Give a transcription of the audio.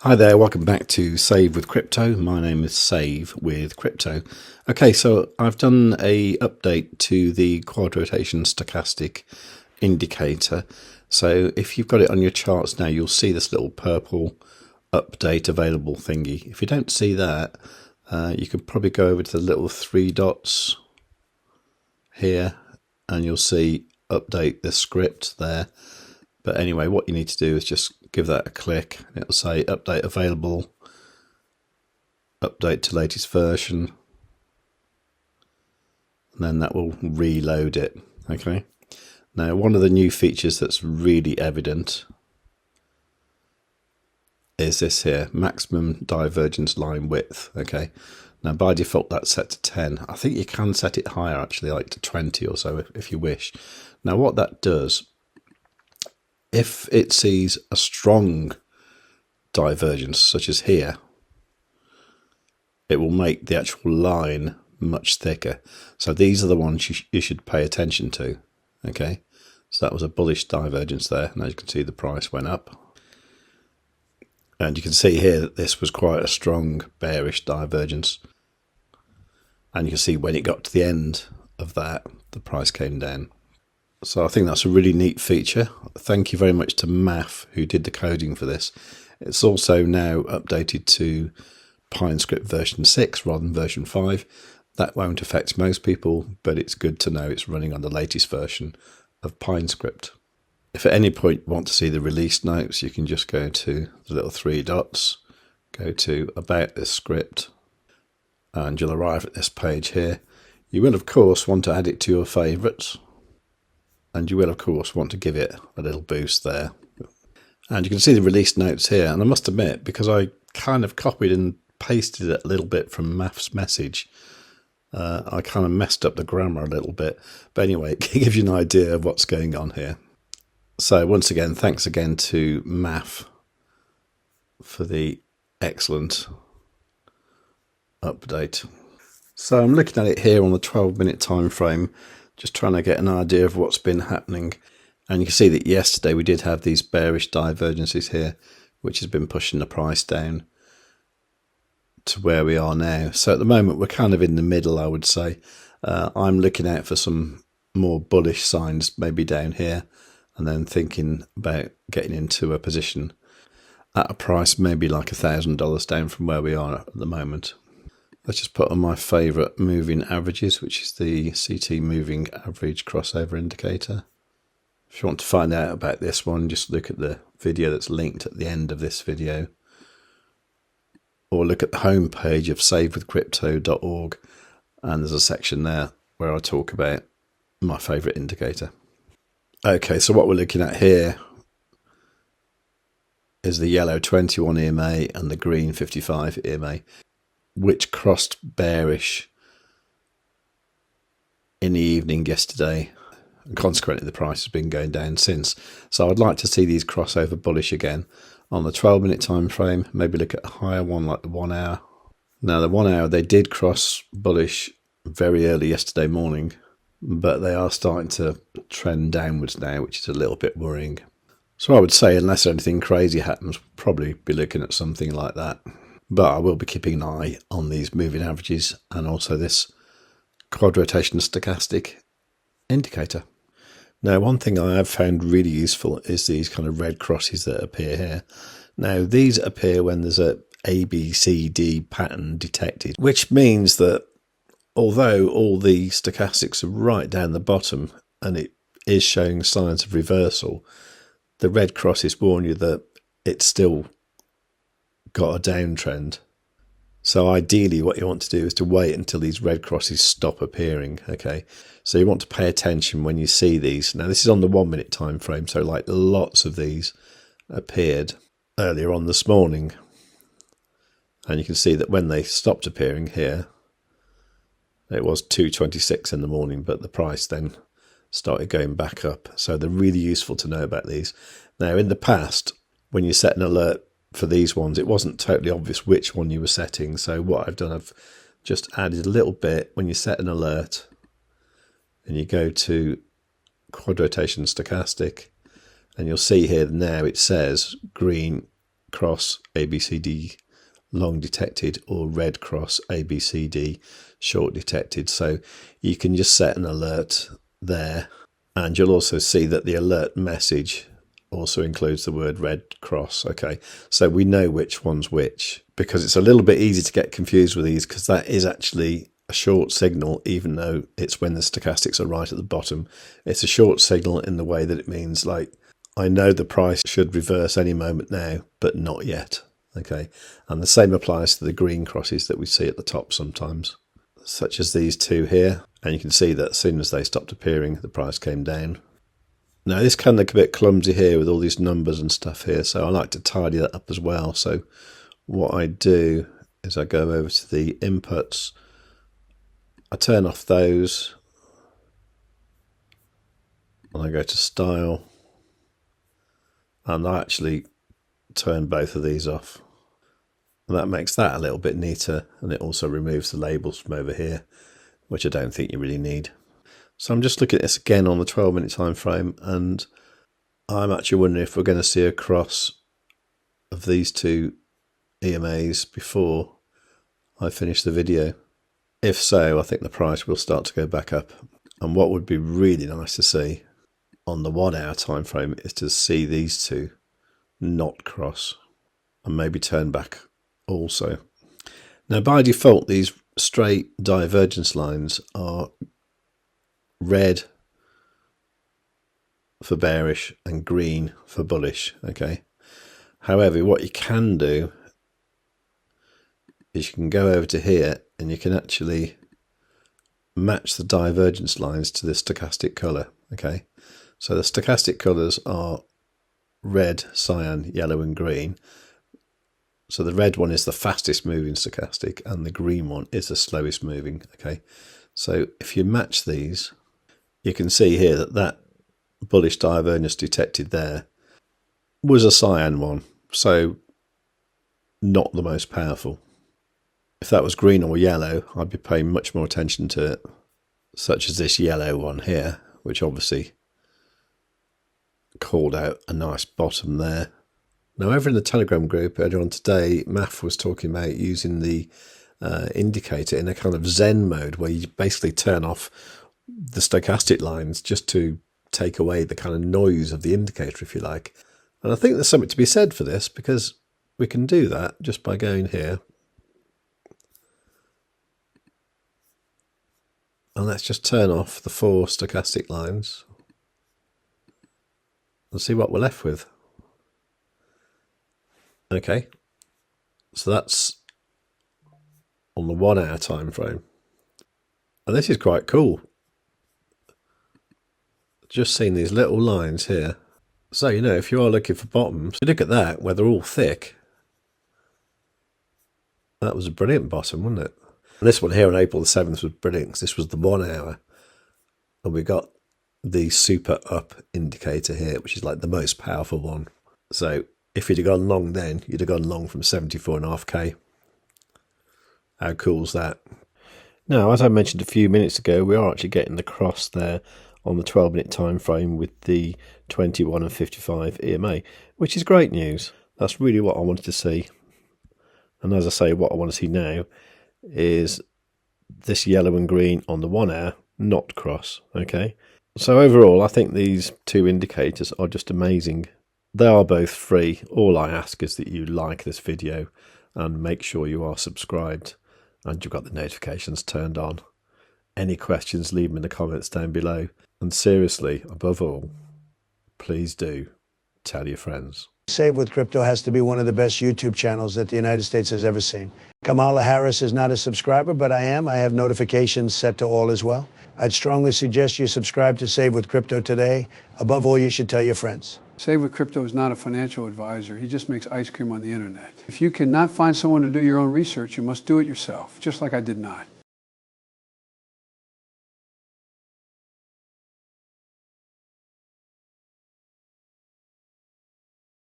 Hi there, welcome back to Save with Crypto. My name is Save with Crypto. Okay, so I've done a update to the quad rotation stochastic indicator. So if you've got it on your charts now, you'll see this little purple update available thingy. If you don't see that, you can probably go over to the little three dots here and you'll see update the script there. But anyway, what you need to do is just give that a click. It'll say update available, update to latest version, and then that will reload it. Okay. Now, one of the new features that's really evident is this here, maximum divergence line width. Okay. Now, by default, that's set to 10. I think you can set it higher, actually, like to 20 or so if you wish. Now, what that does, if it sees a strong divergence, such as here, it will make the actual line much thicker. So these are the ones you should pay attention to. Okay, so that was a bullish divergence there, and as you can see, the price went up. And you can see here that this was quite a strong bearish divergence. And you can see when it got to the end of that, the price came down. So I think that's a really neat feature. Thank you very much to Math who did the coding for this. It's also now updated to PineScript version 6 rather than version 5. That won't affect most people, but it's good to know it's running on the latest version of PineScript. If at any point you want to see the release notes, you can just go to the little three dots, go to About This Script, and you'll arrive at this page here. You will, of course, want to add it to your favourites. And you will, of course, want to give it a little boost there. And you can see the release notes here. And I must admit, because I kind of copied and pasted it a little bit from Math's message, I kind of messed up the grammar a little bit. But anyway, it gives you an idea of what's going on here. So once again, thanks again to Math for the excellent update. So I'm looking at it here on the 12-minute time frame, just trying to get an idea of what's been happening. And you can see that yesterday we did have these bearish divergences here, which has been pushing the price down to where we are now. So at the moment we're kind of in the middle, I would say. I'm looking out for some more bullish signs, maybe down here, and then thinking about getting into a position at a price maybe like $1,000 down from where we are at the moment. Let's just put on my favourite moving averages, which is the CT moving average crossover indicator. If you want to find out about this one, just look at the video that's linked at the end of this video. Or look at the homepage of savewith.crypto.org, and there's a section there where I talk about my favourite indicator. Okay, so what we're looking at here is the yellow 21 EMA and the green 55 EMA. Which crossed bearish in the evening yesterday, and consequently the price has been going down since. So I'd like to see these crossover bullish again on the 12-minute time frame. Maybe look at a higher one like the 1 hour. Now the 1 hour, they did cross bullish very early yesterday morning, but they are starting to trend downwards now, which is a little bit worrying. So I would say, unless anything crazy happens, we'll probably be looking at something like that. But I will be keeping an eye on these moving averages and also this quad rotation stochastic indicator. Now, one thing I have found really useful is these kind of red crosses that appear here. Now, these appear when there's a ABCD pattern detected, which means that although all the stochastics are right down the bottom and it is showing signs of reversal, the red crosses warn you that it's still got a downtrend. So ideally what you want to do is to wait until these red crosses stop appearing. Okay, so you want to pay attention when you see these. Now this is on the 1 minute time frame, so like lots of these appeared earlier on this morning, and you can see that when they stopped appearing here, it was 2:26 in the morning, but the price then started going back up. So they're really useful to know about these. Now in the past, when you set an alert for these ones, it wasn't totally obvious which one you were setting. So what I've done, I've just added a little bit. When you set an alert and you go to quad rotation stochastic, and you'll see here now it says green cross ABCD long detected or red cross ABCD short detected. So you can just set an alert there, and you'll also see that the alert message also includes the word red cross. Okay, so we know which one's which, because it's a little bit easy to get confused with these, because that is actually a short signal, even though it's when the stochastics are right at the bottom. It's a short signal in the way that it means, like, I know the price should reverse any moment now, but not yet. Okay, and the same applies to the green crosses that we see at the top sometimes, such as these two here. And you can see that as soon as they stopped appearing, the price came down. Now this can look a bit clumsy here with all these numbers and stuff here, so I like to tidy that up as well. So what I do is I go over to the inputs, I turn off those, and I go to style, and I actually turn both of these off. And that makes that a little bit neater, and it also removes the labels from over here, which I don't think you really need. So I'm just looking at this again on the 12-minute time frame, and I'm actually wondering if we're going to see a cross of these two EMAs before I finish the video. If so, I think the price will start to go back up. And what would be really nice to see on the 1 hour time frame is to see these two not cross, and maybe turn back also. Now by default, these straight divergence lines are red for bearish and green for bullish. Okay, however, what you can do is you can go over to here and you can actually match the divergence lines to the stochastic color. Okay, so the stochastic colors are red, cyan, yellow and green. So the red one is the fastest moving stochastic and the green one is the slowest moving. Okay, so if you match these, you can see here that that bullish divergence detected there was a cyan one, so not the most powerful. If that was green or yellow, I'd be paying much more attention to it, such as this yellow one here, which obviously called out a nice bottom there. Now over in the Telegram group earlier on today, Math was talking about using the indicator in a kind of Zen mode, where you basically turn off the stochastic lines just to take away the kind of noise of the indicator, if you like. And I think there's something to be said for this, because we can do that just by going here. And let's just turn off the 4 stochastic lines and see what we're left with. Okay, so that's on the 1 hour time frame. And this is quite cool. Just seeing these little lines here. So, you know, if you are looking for bottoms, you look at that, where they're all thick. That was a brilliant bottom, wasn't it? And this one here on April the 7th was brilliant, because this was the 1 hour. And we got the super up indicator here, which is like the most powerful one. So if you'd have gone long then, you'd have gone long from 74.5k. How cool's that? Now, as I mentioned a few minutes ago, we are actually getting the cross there on the 12-minute time frame with the 21 and 55 EMA, which is great news. That's really what I wanted to see. And as I say, what I want to see now is this yellow and green on the 1 hour not cross. Okay, so overall I think these two indicators are just amazing. They are both free. All I ask is that you like this video and make sure you are subscribed and you've got the notifications turned on. Any questions, leave them in the comments down below. And seriously, above all, please do tell your friends. Save with Crypto has to be one of the best YouTube channels that the United States has ever seen. Kamala Harris is not a subscriber, but I am. I have notifications set to all as well. I'd strongly suggest you subscribe to Save with Crypto today. Above all, you should tell your friends. Save with Crypto is not a financial advisor. He just makes ice cream on the internet. If you cannot find someone to do your own research, you must do it yourself, just like I did not.